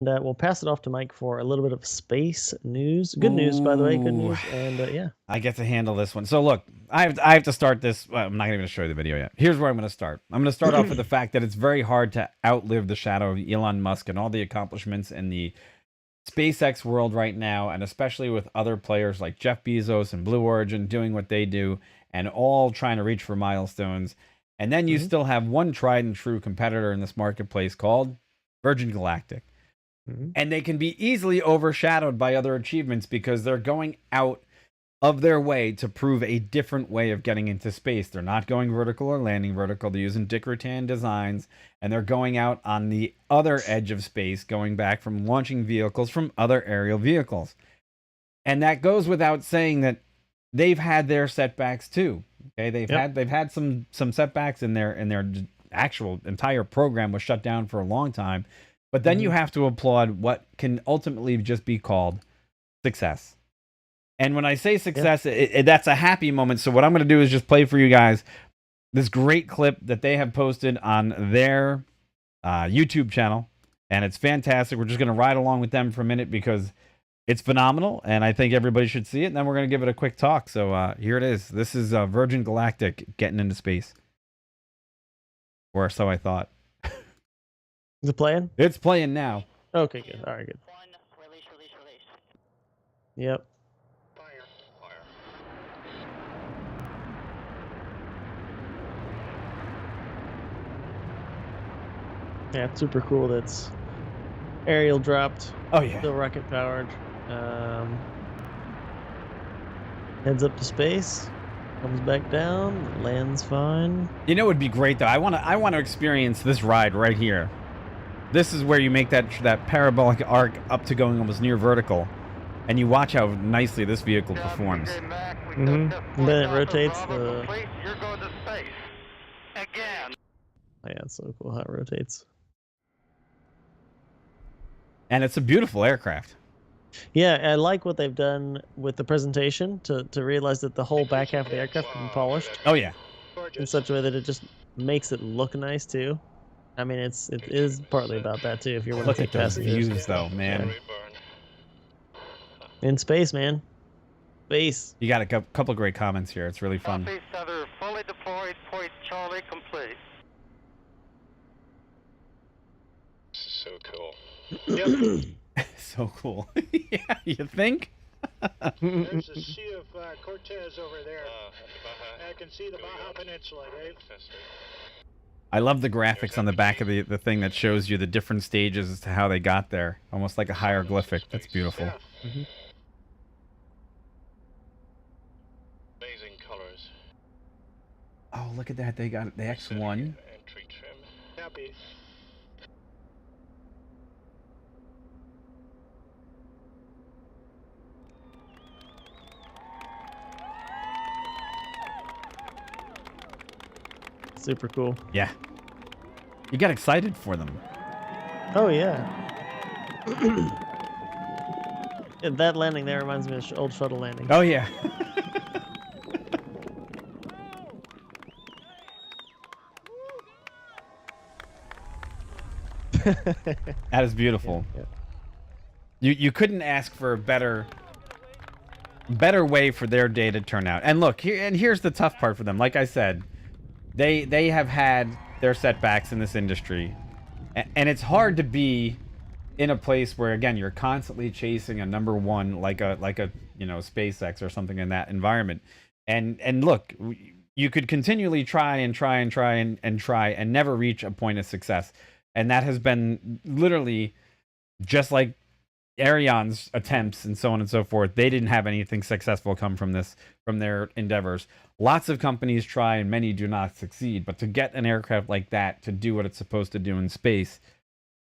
we'll pass it off to Mike for a little bit of space news. Good news, by the way. Good Ooh, news. And yeah. I get to handle this one. So look, I have to start this. Well, I'm not even going to show you the video yet. Here's where I'm going to start. I'm going to start off with the fact that it's very hard to outlive the shadow of Elon Musk and all the accomplishments in the SpaceX world right now, and especially with other players like Jeff Bezos and Blue Origin doing what they do and all trying to reach for milestones. And then you still have one tried and true competitor in this marketplace called Virgin Galactic. And they can be easily overshadowed by other achievements because they're going out of their way to prove a different way of getting into space. They're not going vertical or landing vertical. They're using Dick Rutan designs, and they're going out on the other edge of space, going back from launching vehicles from other aerial vehicles. And that goes without saying that they've had their setbacks too. Okay, they've had some setbacks in their actual entire program was shut down for a long time. But then you have to applaud what can ultimately just be called success. And when I say success, that's a happy moment. So what I'm going to do is just play for you guys this great clip that they have posted on their YouTube channel. And it's fantastic. We're just going to ride along with them for a minute because it's phenomenal. And I think everybody should see it. And then we're going to give it a quick talk. So here it is. This is Virgin Galactic getting into space. Or so I thought. Is it playing? It's playing now. Okay, good. All right, good. Release. Yep. Fire. Yeah, it's super cool. That's aerial dropped. Oh, yeah. Still rocket powered. Heads up to space. Comes back down. Lands fine. You know, it would be great though. I want to experience this ride right here. This is where you make that parabolic arc up to going almost near vertical, and you watch how nicely this vehicle performs. And then it rotates the. You're going to space again. Oh, yeah, it's so cool how it rotates. And it's a beautiful aircraft. Yeah, I like what they've done with the presentation to realize that the whole back half of the aircraft can be polished. Oh yeah. In such a way that it just makes it look nice too. I mean, it is partly about that too. If you're look at those views, though, man. Yeah. In space, man. Space. You got a couple great comments here. It's really fun. Southeast Center fully deployed. Point Charlie complete. This is so cool. Yep. So cool. Yeah, you think? There's a sea of Cortez over there. I can see the Baja Peninsula, Dave. I love the graphics on the back of the thing that shows you the different stages as to how they got there. Almost like a hieroglyphic. That's beautiful. Amazing colors. Oh, look at that. They got the X1. Entry trim. Happy. Super cool. Yeah. You got excited for them. Oh yeah. That landing there reminds me of old shuttle landing. Oh yeah. That is beautiful. Yeah. You couldn't ask for a better way for their day to turn out. And look, here's the tough part for them. Like I said, they have had their setbacks in this industry, and it's hard to be in a place where, again, you're constantly chasing a number one like a SpaceX or something in that environment. And look, you could continually try and never reach a point of success. And that has been literally just like Aerion's attempts and so on and so forth. They didn't have anything successful come from their endeavors. Lots of companies try and many do not succeed, but to get an aircraft like that to do what it's supposed to do in space,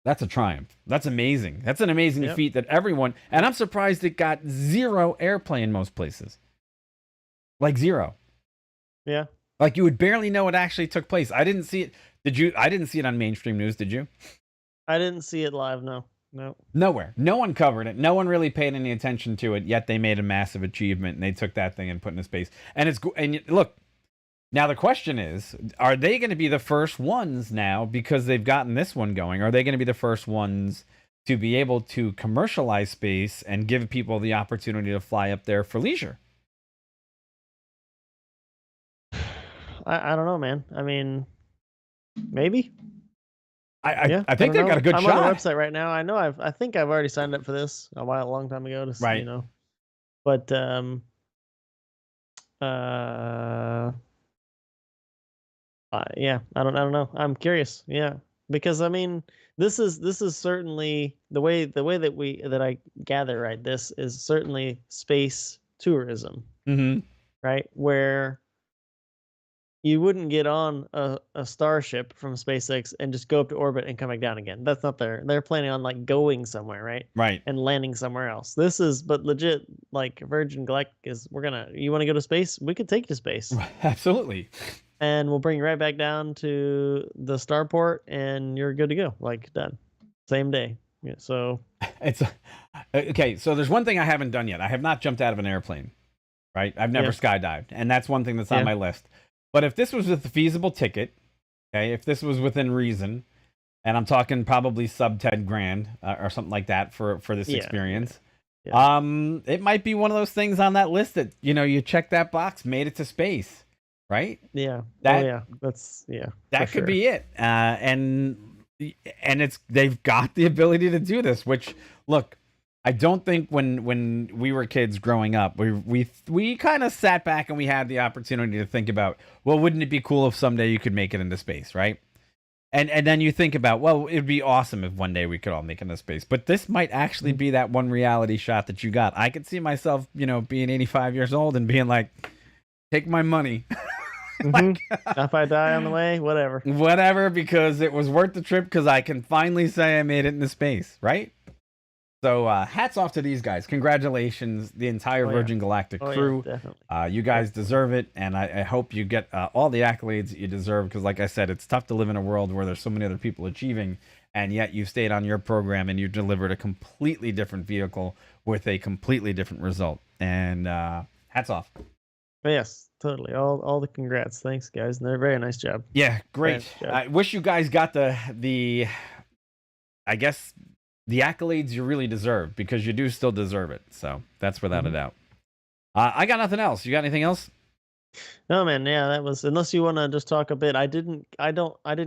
that's a triumph. That's amazing. That's an amazing feat that everyone, and I'm surprised it got 0 airplay in most places. Like 0. Yeah. Like you would barely know it actually took place. I didn't see it. Did you? I didn't see it on mainstream news, did you? I didn't see it live, no. No. Nowhere. No one covered it. No one really paid any attention to it, yet they made a massive achievement, and they took that thing and put it into space. And look, now the question is, are they going to be the first ones now because they've gotten this one going? Are they going to be the first ones to be able to commercialize space and give people the opportunity to fly up there for leisure. I don't know, man. I mean, maybe. I think they don't got a know. good I'm shot. on the website right now. I know I think I've already signed up for this a long time ago. Right. You know, but yeah, I don't know. I'm curious. Yeah, because I mean, this is certainly the way that I gather, right. This is certainly space tourism, Mm-hmm. right? Where you wouldn't get on a starship from SpaceX and just go up to orbit and come back down again. That's not they're planning on like going somewhere, right? Right. And landing somewhere else. This is, but legit, like Virgin Galactic is, you want to go to space? We could take you to space. Absolutely. And we'll bring you right back down to the starport and you're good to go. Like done. Same day. Yeah, so it's okay. So there's one thing I haven't done yet. I have not jumped out of an airplane, right? I've never skydived. And that's one thing that's on my list. But if this was with a feasible ticket, okay, if this was within reason, and I'm talking probably sub 10 grand or something like that for this experience, it might be one of those things on that list that, you know, you check that box, made it to space, right? Yeah. That could be it. And they've got the ability to do this, which, look, I don't think when we were kids growing up, we kind of sat back and we had the opportunity to think about, well, wouldn't it be cool if someday you could make it into space, right? And then you think about, well, it'd be awesome if one day we could all make it into space. But this might actually be that one reality shot that you got. I could see myself, you know, being 85 years old and being like, take my money. If I die on the way, whatever, because it was worth the trip, because I can finally say I made it into space, right? So hats off to these guys. Congratulations, the entire Virgin Galactic crew. Yeah, you guys deserve it, and I hope you get all the accolades that you deserve, because like I said, it's tough to live in a world where there's so many other people achieving, and yet you stayed on your program and you delivered a completely different vehicle with a completely different result. And hats off. Yes, totally. All the congrats. Thanks, guys. And they're very nice job. Yeah, great. Nice job. I wish you guys got the I guess the accolades you really deserve, because you do still deserve it. So that's without a doubt. I got nothing else. You got anything else? No, man. Yeah, that was, unless you want to just talk a bit. I didn't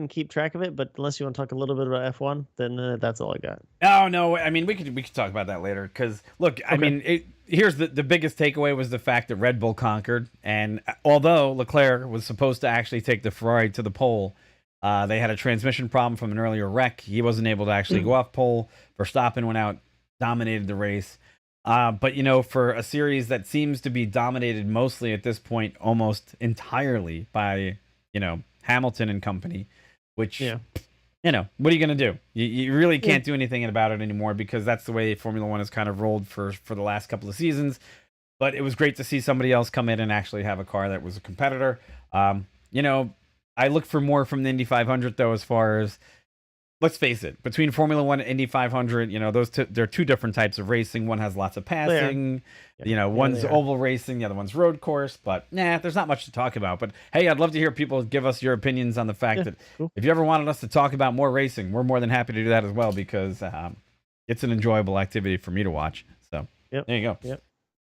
keep track of it, but unless you want to talk a little bit about F1, then that's all I got. Oh no, I mean we could talk about that later, because look, I mean here's the biggest takeaway was the fact that Red Bull conquered, and although Leclerc was supposed to actually take the Ferrari to the pole, they had a transmission problem from an earlier wreck. He wasn't able to actually go off pole. Verstappen went out, dominated the race. But, you know, for a series that seems to be dominated mostly at this point almost entirely by, you know, Hamilton and company, which, you know, what are you going to do? You really can't do anything about it anymore, because that's the way Formula One has kind of rolled for the last couple of seasons. But it was great to see somebody else come in and actually have a car that was a competitor. You know, I look for more from the Indy 500, though, as far as, let's face it, between Formula One and Indy 500, you know, they're two different types of racing. One has lots of passing, you know, one's oval racing, the other one's road course, but there's not much to talk about. But hey, I'd love to hear people give us your opinions on the fact that if you ever wanted us to talk about more racing, we're more than happy to do that as well, because it's an enjoyable activity for me to watch. So there you go. Yep.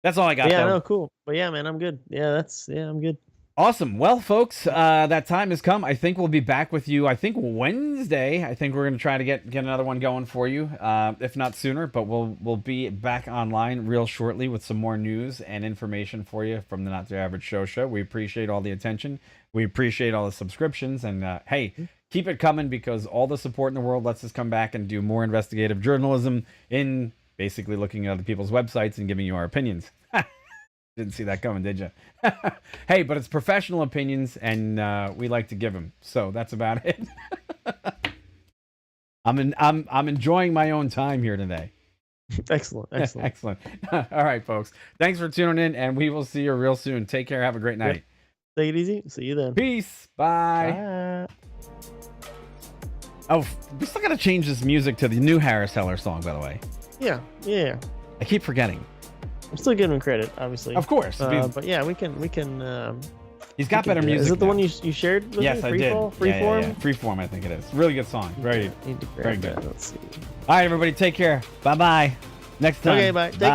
That's all I got. Yeah, no, cool. But yeah, man, I'm good. I'm good. Awesome. Well, folks, that time has come. I think we'll be back with you, I think Wednesday. I think we're going to try to get another one going for you, if not sooner. But we'll be back online real shortly with some more news and information for you from the Not the Average Show. We appreciate all the attention. We appreciate all the subscriptions. And hey, keep it coming, because all the support in the world lets us come back and do more investigative journalism in basically looking at other people's websites and giving you our opinions. Didn't see that coming, did you? Hey, but it's professional opinions, and we like to give them. So that's about it. I'm enjoying my own time here today. Excellent. Excellent. All right, folks. Thanks for tuning in, and we will see you real soon. Take care. Have a great night. Take it easy. See you then. Peace. Bye. Oh, we still got to change this music to the new Harris Heller song, by the way. Yeah. I keep forgetting. I'm still giving him credit, obviously. Of course. But yeah, we can He's got better Is music. it the now. one you shared with Yes, me? I did. Freeform? Yeah. Freeform, I think it is. Really good song. Very, Need to grab very good. that. Let's see. All right, everybody, take care. Bye bye. Next time. Okay, bye. Take